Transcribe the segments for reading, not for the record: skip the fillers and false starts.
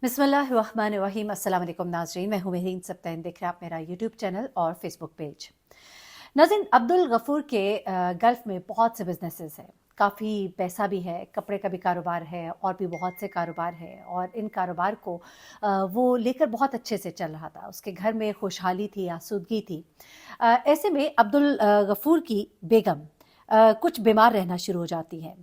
बिस्मिल्लाहिर्रहमानिर्रहीम। अस्सलाम वालेकुम नाज़रीन, मैं हूँ मेहरीन सब्तैन। देख रहे हैं आप मेरा यूट्यूब चैनल और फेसबुक पेज। नाज़रीन, अब्दुल गफ़ूर के गल्फ़ में बहुत से बिजनेसेस हैं, काफ़ी पैसा भी है, कपड़े का भी कारोबार है और भी बहुत से कारोबार है, और इन कारोबार को वो लेकर बहुत अच्छे से चल रहा था। उसके घर में खुशहाली थी, आसूदगी थी। ऐसे में अब्दुल गफ़ूर की बेगम कुछ बीमार रहना शुरू हो जाती हैं।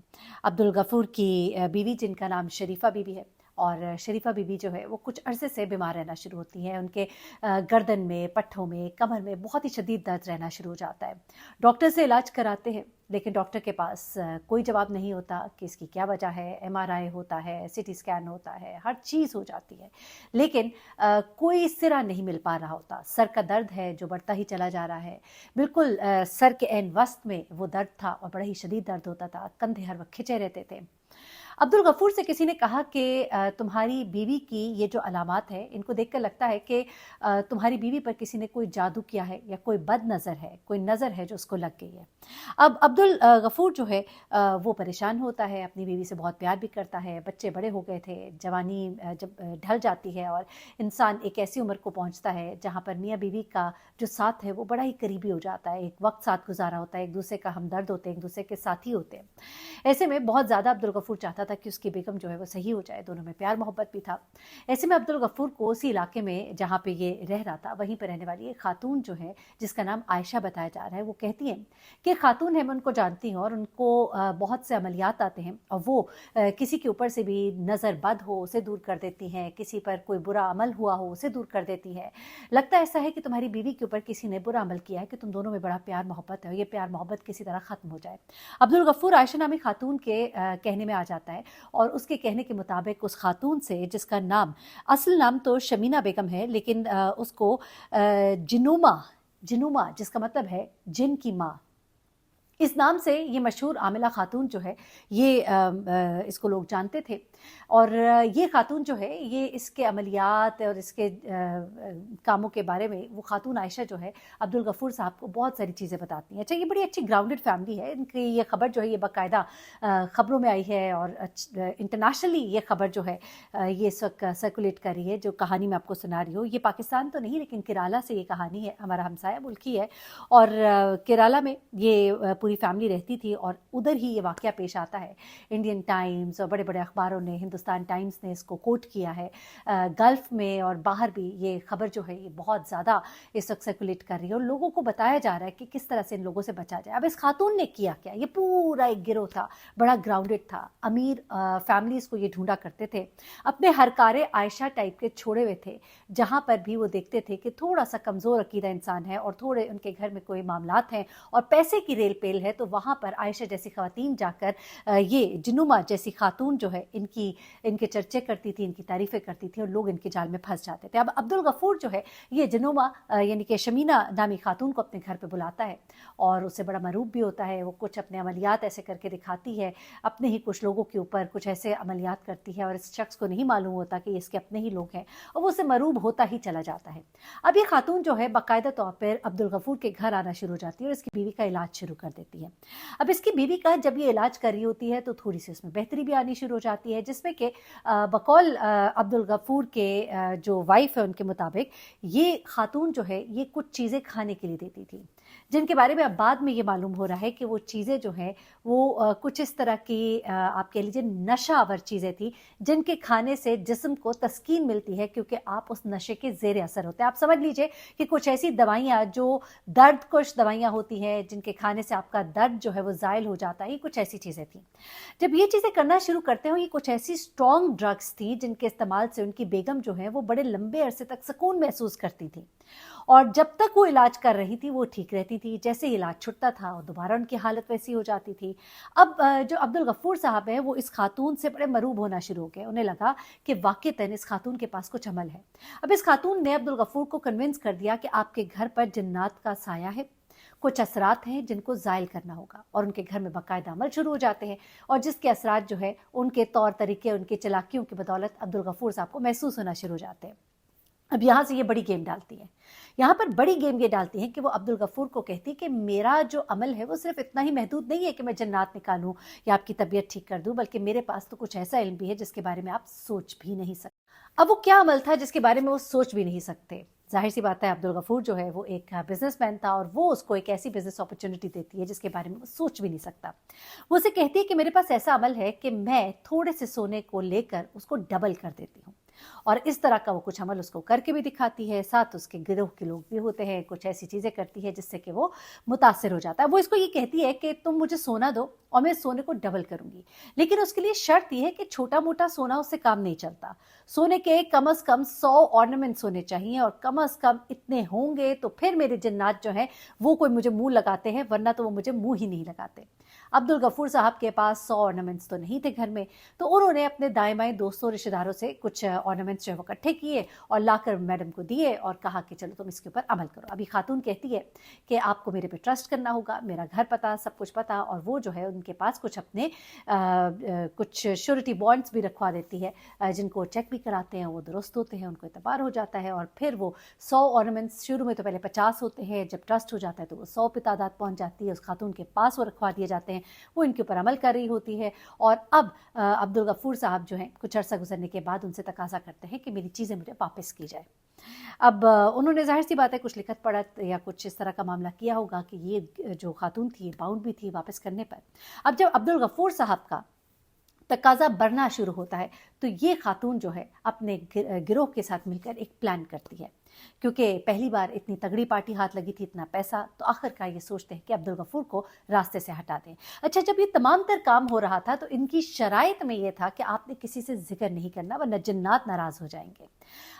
अब्दुल गफ़ूर की बीवी, जिनका नाम शरीफ़ा बीबी है, और शरीफ़ा बीबी जो है वो कुछ अरसे से बीमार रहना शुरू होती हैं। उनके गर्दन में, पट्ठों में, कमर में बहुत ही शदीद दर्द रहना शुरू हो जाता है। डॉक्टर से इलाज कराते हैं, लेकिन डॉक्टर के पास कोई जवाब नहीं होता कि इसकी क्या वजह है। एमआरआई होता है, सीटी स्कैन होता है, हर चीज़ हो जाती है, लेकिन कोई सिरा नहीं मिल पा रहा होता। सर का दर्द है जो बढ़ता ही चला जा रहा है। बिल्कुल सर के ऐन वस्त में वो दर्द था और बड़ा ही शदीद दर्द होता था। कंधे हर वक्त खिंचे रहते थे। अब्दुल गफ़ूर से किसी ने कहा कि तुम्हारी बीवी की ये जो अलामात है, इनको देखकर लगता है कि तुम्हारी बीवी पर किसी ने कोई जादू किया है या कोई बद नज़र है, कोई नज़र है जो उसको लग गई है। अब अब्दुल गफ़ूर जो है वो परेशान होता है, अपनी बीवी से बहुत प्यार भी करता है। बच्चे बड़े हो गए थे, जवानी जब ढल जाती है और इंसान एक ऐसी उम्र को पहुंचता है जहां पर मियाँ बीवी का जो साथ है वो बड़ा ही करीबी हो जाता है। एक वक्त साथ गुजारा होता है, एक दूसरे का हमदर्द होते हैं, एक दूसरे के साथी होते हैं। ऐसे में बहुत ज़्यादा अब्दुल गफ़ूर चाहता था कि उसकी बेगम जो है वो सही हो जाए, दोनों में प्यार मोहब्बत भी था। ऐसे में अब्दुल गफ़ूर को उसी इलाके में जहाँ पे ये रह रहा था, वहीं पर रहने वाली एक खातून जो है, जिसका नाम आयशा बताया जा रहा है, वो कहती हैं कि खातून है, मैं उनको जानती हूँ और उनको बहुत से अमलियात आते हैं, और वो किसी के ऊपर से भी नज़र बद हो उसे दूर कर देती हैं, किसी पर कोई बुरा अमल हुआ हो उसे दूर कर देती है। लगता ऐसा है कि तुम्हारी बीवी के ऊपर किसी ने बुरा अमल किया है, कि तुम दोनों में बड़ा प्यार मोहब्बत है और ये प्यार मोहब्बत किसी तरह ख़त्म हो जाए। अब्दुल गफ़ूर आयशा नामी खातून के कहने में आ जाता है, और उसके कहने के मुताबिक उस खातून से, जिसका नाम, असल नाम तो शमीना बेगम है, लेकिन उसको जिनुमा जिनुमा जिसका मतलब है जिन की माँ, इस नाम से ये मशहूर आमिला खातून जो है, ये इसको लोग जानते थे। और ये खातून जो है, ये इसके अमलियात और इसके कामों के बारे में वो खातून आयशा जो है, अब्दुल गफ़ूर साहब को बहुत सारी चीज़ें बताती हैं। अच्छा, ये बड़ी अच्छी ग्राउंडेड फैमिली है। इनकी ये खबर जो है ये बाकायदा ख़बरों में आई है, और इंटरनेशनली ये खबर जो है ये इस वक्त सर्कुलेट कर रही है। जो कहानी मैं आपको सुना रही हूँ, ये पाकिस्तान तो नहीं, लेकिन केराला से ये कहानी है, हमारा हमसाया मुल्क ही है। और केराला में ये पूरी फैमिली रहती थी, और उधर ही ये वाक़या पेश आता है। इंडियन टाइम्स और बड़े बड़े अखबारों ने, हिंदुस्तान टाइम्स ने इसको कोट किया है। गल्फ़ में और बाहर भी ये खबर जो है ये बहुत ज़्यादा इस वक्त सर्कुलेट कर रही है, और लोगों को बताया जा रहा है कि किस तरह से इन लोगों से बचा जाए। अब इस खातून ने किया क्या? ये पूरा एक गिरोह था, बड़ा ग्राउंडेड था। अमीर फैमिलीज़ को ये ढूंढा करते थे, अपने हरकारे आयशा टाइप के छोड़े हुए थे, जहाँ पर भी वो देखते थे कि थोड़ा सा कमज़ोर अकीदा इंसान है और थोड़े उनके घर में कोई मामलात हैं और पैसे की रेल पेल है, तो वहाँ पर आयशा जैसी ख़वातीन जाकर ये जिनुमा जैसी खातून जो है, इनके चर्चे करती थी, इनकी तारीफ़ें करती थी, और लोग इनके जाल में फंस जाते थे। अब अब्दुल गफ़ूर जो है, ये जिनुमा यानी कि शमीना नामी खातून को अपने घर पे बुलाता है, और उससे बड़ा मरूब भी होता है। वो कुछ अपने अमलियात ऐसे करके दिखाती है, अपने ही कुछ लोगों के ऊपर कुछ ऐसे अमलियात करती है, और इस शख्स को नहीं मालूम होता कि इसके अपने ही लोग हैं, और वो उससे मरूब होता ही चला जाता है। अब ये खातून जो है बाकायदा तौर पर अब्दुल गफ़ूर के घर आना शुरू हो जाती है, और इसकी बीवी का इलाज शुरू कर देती है। अब इसकी बीवी का जब ये इलाज कर रही होती है, तो थोड़ी सी उसमें बेहतरी भी आनी शुरू हो जाती है, जिसमें कि बकौल अब्दुल गफ़ूर के जो वाइफ है, उनके मुताबिक ये खातून जो है ये कुछ चीज़ें खाने के लिए देती थी, जिनके बारे में अब बाद में ये मालूम हो रहा है कि वो चीज़ें जो हैं वो कुछ इस तरह की आप कह लीजिए नशा आवर चीज़ें थी, जिनके खाने से जिस्म को तस्कीन मिलती है, क्योंकि आप उस नशे के ज़ेर असर होते हैं। आप समझ लीजिए कि कुछ ऐसी दवाइयाँ जो दर्द कुछ दवाइयाँ होती हैं, जिनके खाने से आपका दर्द जो है वो ज़ायल हो जाता है, ये कुछ ऐसी चीज़ें थी। जब ये चीज़ें करना शुरू करते हो, ये कुछ ऐसी स्ट्रॉन्ग ड्रग्स थी, जिनके इस्तेमाल से उनकी बेगम जो है वो बड़े लंबे अरसे तक सुकून महसूस करती थी, और जब तक वो इलाज कर रही थी वो ठीक रहती थी। जैसे इलाज छुटता था और दोबारा उनकी हालत वैसी हो जाती थी। अब जो अब्दुल गफ़ूर साहब हैं, वो इस खातून से बड़े मरूब होना शुरू हो गए। उन्हें लगा कि वाक़ईतन इस खातून के पास कुछ अमल है। अब इस खातून ने अब्दुल गफ़ूर को कन्विंस कर दिया कि आपके घर पर जिन्नात का साया है, कुछ असरात हैं जिनको ज़ायल करना होगा, और उनके घर में बाकायदा अमल शुरू हो जाते हैं, और जिसके असरात जो है उनके तौर तरीके, उनकी चालाकियों की बदौलत अब्दुल गफ़ूर साहब को महसूस होना शुरू हो जाते हैं। अब यहाँ से ये बड़ी गेम डालती है। यहाँ पर बड़ी गेम ये डालती है कि वो अब्दुल गफूर को कहती है कि मेरा जो अमल है वो सिर्फ इतना ही महदूद नहीं है कि मैं जन्नात निकालूं या आपकी तबीयत ठीक कर दूं, बल्कि मेरे पास तो कुछ ऐसा इल्म भी है जिसके बारे में आप सोच भी नहीं सकते। अब वो क्या अमल था जिसके बारे में वो सोच भी नहीं सकते? जाहिर सी बात है, अब्दुल गफूर जो है वो एक बिजनेसमैन था और वो उसको एक ऐसी बिजनेस अपॉर्चुनिटी देती है जिसके बारे में वो सोच भी नहीं सकता। वो उसे कहती है कि मेरे पास ऐसा अमल है कि मैं थोड़े से सोने को लेकर उसको डबल कर देती हूँ, और इस तरह का वो कुछ अमल उसको करके भी दिखाती है। साथ उसके गिरोह के लोग भी होते हैं, कुछ ऐसी चीज़ें करती है जिससे कि वो मुतासिर हो जाता है। वो इसको ये कहती है कि तुम मुझे सोना दो और मैं सोने को डबल करूंगी, लेकिन उसके लिए शर्त यह है कि छोटा मोटा सोना उससे काम नहीं चलता। सोने के कम से कम 100 ऑर्नामेंट्स होने चाहिए, और कम से कम इतने होंगे तो फिर मेरे जिन्नात जो हैं वो कोई मुझे मुंह लगाते हैं, वरना तो वो मुझे मुंह ही नहीं लगाते। अब्दुल गफूर साहब के पास 100 ऑर्नामेंट्स तो नहीं थे घर में, तो उन्होंने अपने दाएं बाएं दोस्तों रिश्तेदारों से कुछ ऑर्नामेंट्स जो है वो इकट्ठे किए और लाकर मैडम को दिए और कहा कि चलो तुम इसके ऊपर अमल करो। अभी खातून कहती है कि आपको मेरे पे ट्रस्ट करना होगा, मेरा घर पता सब कुछ पता, और वो जो है उनके पास कुछ अपने कुछ श्योरिटी बॉन्ड्स भी रखवा देती है, जिनको चेक भी कराते हैं, वो दुरुस्त होते हैं, उनको एतबार हो जाता है, और फिर वो 100 ऑर्नामेंट्स, शुरू में तो पहले 50 होते हैं, जब ट्रस्ट हो जाता है तो वो 100 पे तादाद पहुंच जाती है, उस खातून के पास वो रखवा दिए जाते हैं, वो इनके ऊपर अमल कर रही होती है। और अब अब्दुल गफूर साहब जो हैं कुछ अर्सा गुजरने के बाद उनसे तकाजा करते हैं कि मेरी चीज़ें मुझे वापस की जाए। अब उन्होंने जाहिर सी बात है कुछ लिखत पढ़त या कुछ इस तरह का मामला किया होगा कि ये जो खातून थी ये बाउंड भी थी वापस करने पर। अब जब अब्दुल गफूर साहब का तकाजा बढ़ना शुरू होता है तो ये खातून जो है अपने गिरोह के साथ मिलकर एक प्लान करती है, क्योंकि पहली बार इतनी तगड़ी पार्टी हाथ लगी थी, इतना पैसा, तो आखिरकार ये सोचते हैं कि अब्दुल गफूर को रास्ते से हटा दें। अच्छा, जब ये तमाम तर काम हो रहा था तो इनकी शराइत में ये था कि आपने किसी से जिक्र नहीं करना वरना जन्नात नाराज हो जाएंगे।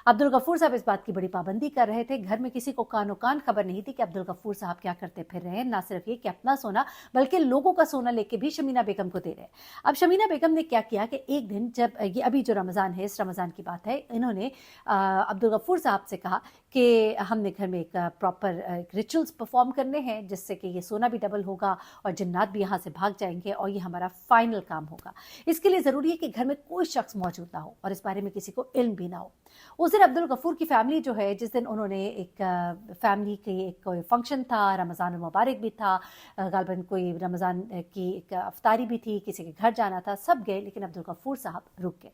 अब्दुल गफूर साहब इस बात की बड़ी पाबंदी कर रहे थे। घर में किसी को कानो कान खबर नहीं थी कि अब्दुल गफूर साहब क्या करते फिर रहे हैं, ना सिर्फ ये कि अपना सोना बल्कि लोगों का सोना लेके भी शमीना बेगम को दे रहे हैं। अब शमीना बेगम ने क्या किया कि एक दिन, जब ये अभी जो रमज़ान है, इस रमज़ान की बात है, इन्होंने अब्दुल गफूर साहब से कहा कि हमने घर में एक प्रॉपर रिचुअल्स परफॉर्म करने हैं जिससे कि ये सोना भी डबल होगा और जन्नात भी यहाँ से भाग जाएंगे और ये हमारा फाइनल काम होगा। इसके लिए ज़रूरी है कि घर में कोई शख्स मौजूद ना हो और इस बारे में किसी को इल्म भी ना हो। उस दिन अब्दुल गफूर की फैमिली जो है, जिस दिन उन्होंने एक फैमिली की एक कोई फंक्शन था, रमज़ान मुबारक भी था, गालबन कोई रमज़ान की एक अफ्तारी भी थी, किसी के घर जाना था, सब गए, लेकिन अब्दुल गफूर साहब रुक गए।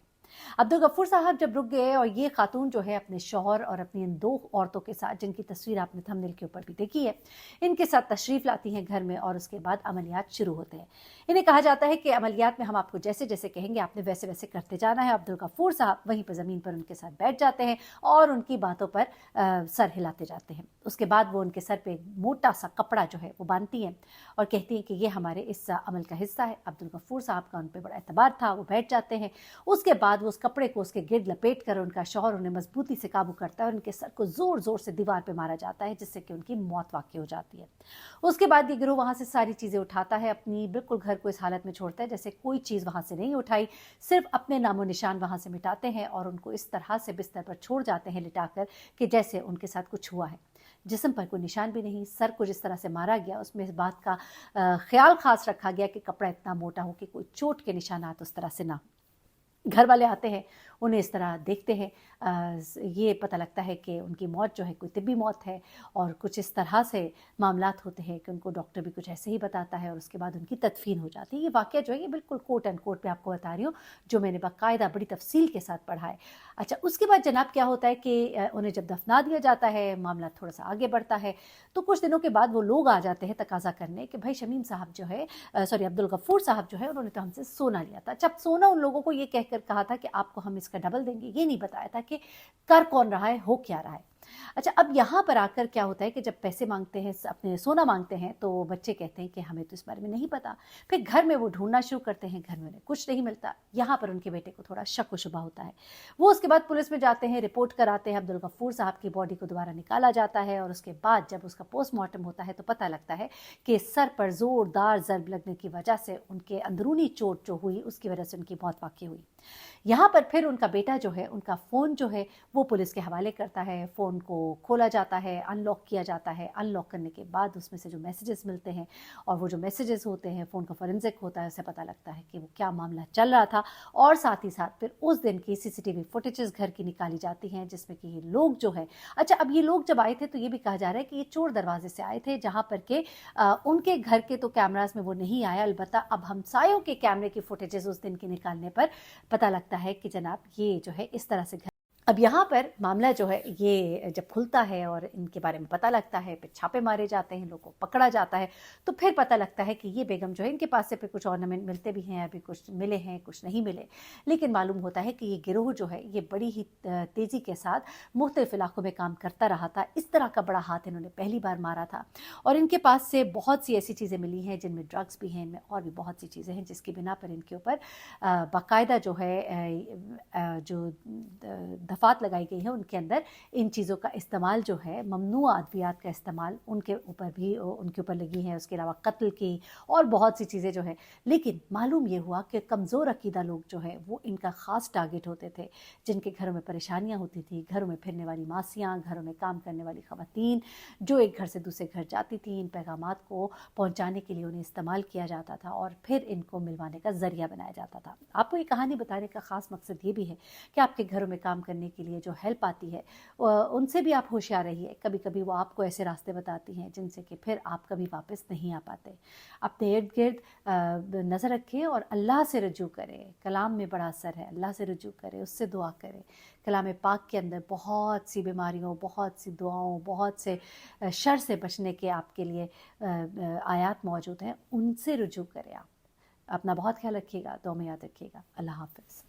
अब्दुल गफूर साहब जब रुक गए और ये खातून जो है अपने शौहर और अपनी इन 2 औरतों के साथ, जिनकी तस्वीर आपने थंबनेल के ऊपर भी देखी है, इनके साथ तशरीफ़ लाती हैं घर में और उसके बाद अमलियात शुरू होते हैं। इन्हें कहा जाता है कि अमलियात में हम आपको जैसे जैसे कहेंगे आपने वैसे वैसे करते जाना है। अब्दुल गफूर साहब वहीं पर ज़मीन पर उनके साथ बैठ जाते हैं और उनकी बातों पर सर हिलाते जाते हैं। उसके बाद वो उनके सर पर एक मोटा सा कपड़ा जो है वो बांधती हैं और कहती हैं कि ये हमारे इस अमल का हिस्सा है। अब्दुल गफूर साहब का उन पर बड़ा एतबार था, वो बैठ जाते हैं। उसके बाद वो उस कपड़े को उसके गिर्द लपेट कर उनका शौहर उन्हें मजबूती से काबू करता है और उनके सर को जोर जोर से दीवार पे मारा जाता है, जिससे कि उनकी मौत वाक़ई हो जाती है। उसके बाद ये गिरोह वहाँ से सारी चीज़ें उठाता है, अपनी बिल्कुल घर को इस हालत में छोड़ता है जैसे कोई चीज़ वहाँ से नहीं उठाई, सिर्फ अपने नामो निशान वहाँ से मिटाते हैं और उनको इस तरह से बिस्तर पर छोड़ जाते हैं लिटाकर कि जैसे उनके साथ कुछ हुआ है। जिस्म पर कोई निशान भी नहीं, सर को जिस तरह से मारा गया उसमें इस बात का ख्याल खास रखा गया कि कपड़ा इतना मोटा हो कि कोई चोट के निशानात उस तरह से ना। घर वाले आते हैं, उन्हें इस तरह देखते हैं, ये पता लगता है कि उनकी मौत जो है कोई तिब्बी मौत है और कुछ इस तरह से मामलात होते हैं कि उनको डॉक्टर भी कुछ ऐसे ही बताता है और उसके बाद उनकी तदफीन हो जाती है। ये वाक़या जो है ये बिल्कुल कोट एंड कोट पे आपको बता रही हूँ, जो मैंने बाकायदा बड़ी तफसील के साथ पढ़ा है। अच्छा, उसके बाद जनाब क्या होता है कि उन्हें जब दफना दिया जाता है, मामला थोड़ा सा आगे बढ़ता है, तो कुछ दिनों के बाद वो लोग आ जाते हैं तकाजा करने कि भाई शमीम साहब जो है, अब्दुल गफूर साहब जो है, उन्होंने तो हमसे सोना लिया था। जब सोना उन लोगों को ये कहकर कहा था कि आपको हम इसका डबल देंगे, ये नहीं बताया था कि कर कौन रहा है, हो क्या रहा है। अच्छा, अब यहाँ पर आकर क्या होता है कि जब पैसे मांगते हैं, अपने सोना मांगते हैं, तो बच्चे कहते हैं कि हमें तो इस बारे में नहीं पता। फिर घर में वो ढूंढना शुरू करते हैं, घर में उन्हें कुछ नहीं मिलता। यहाँ पर उनके बेटे को थोड़ा शक व शुबा होता है। वो उसके बाद पुलिस में जाते हैं, रिपोर्ट कराते हैं। अब्दुल गफूर साहब की बॉडी को दोबारा निकाला जाता है और उसके बाद जब उसका पोस्टमार्टम होता है तो पता लगता है कि सर पर जोरदार ज़रब लगने की वजह से उनके अंदरूनी चोट जो हुई उसकी वजह से उनकी मौत वाक़ई हुई। यहाँ पर फिर उनका बेटा जो है, उनका फ़ोन जो है वो पुलिस के हवाले करता है। फ़ोन फ़ोन को खोला जाता है, अनलॉक किया जाता है। अनलॉक करने के बाद उसमें से जो मैसेजेस मिलते हैं और वो जो मैसेजेस होते हैं, फ़ोन का फोरेंसिक होता है, उससे पता लगता है कि वो क्या मामला चल रहा था। और साथ ही साथ फिर उस दिन की सीसीटीवी फुटेजेस घर की निकाली जाती हैं, जिसमें कि ये लोग जो है, अच्छा अब ये लोग जब आए थे तो ये भी कहा जा रहा है कि ये चोर दरवाजे से आए थे, जहाँ पर के उनके घर के तो कैमरास में वो नहीं आया, अलबत्ता अब हमसायों के कैमरे की फुटेजेस उस दिन की निकालने पर पता लगता है कि जनाब ये जो है इस तरह से। अब यहाँ पर मामला जो है ये जब खुलता है और इनके बारे में पता लगता है, फिर छापे मारे जाते हैं, लोगों को पकड़ा जाता है, तो फिर पता लगता है कि ये बेगम जो है, इनके पास से फिर कुछ ऑर्नामेंट मिलते भी हैं, अभी कुछ मिले हैं, कुछ नहीं मिले, लेकिन मालूम होता है कि ये गिरोह जो है ये बड़ी ही तेज़ी के साथ मुख्तलिफ इलाकों में काम करता रहा था। इस तरह का बड़ा हाथ इन्होंने पहली बार मारा था और इनके पास से बहुत सी ऐसी चीज़ें मिली हैं जिनमें ड्रग्स भी हैं, इनमें और भी बहुत सी चीज़ें हैं जिसकी बिना पर इनके ऊपर बाकायदा जो है जो दफात लगाई गई है उनके अंदर इन चीज़ों का इस्तेमाल जो है, ममनूआ अद्वियात का इस्तेमाल उनके ऊपर भी उनके ऊपर लगी है। उसके अलावा कत्ल की और बहुत सी चीज़ें जो है, लेकिन मालूम ये हुआ कि कमज़ोर अकीदा लोग जो है वो इनका ख़ास टारगेट होते थे, जिनके घरों में परेशानियाँ होती थी, घरों में फिरने वाली मासियाँ, घरों में काम करने वाली ख़वातीन, जो एक घर से दूसरे घर जाती थी, इन पैगामात को पहुँचाने के लिए उन्हें इस्तेमाल किया जाता था और फिर इनको मिलवाने का ज़रिया बनाया जाता था। आपको ये कहानी बताने का ख़ास मकसद ये भी है कि आपके घरों में काम करने के लिए जो हेल्प आती है उनसे भी आप होशियार रहिए। कभी कभी वो आपको ऐसे रास्ते बताती हैं जिनसे कि फिर आप कभी वापस नहीं आ पाते। अपने इर्द गिर्द नज़र रखें और अल्लाह से रुजू करें। कलाम में बड़ा असर है, अल्लाह से रुजू करें, उससे दुआ करें। कलाम पाक के अंदर बहुत सी बीमारियों, बहुत सी दुआओं, बहुत से शर से बचने के आपके लिए आयात मौजूद हैं, उनसे रुजू करें। आप अपना बहुत ख्याल रखिएगा, दुआ में याद रखिएगा। अल्लाह हाफ़िज़।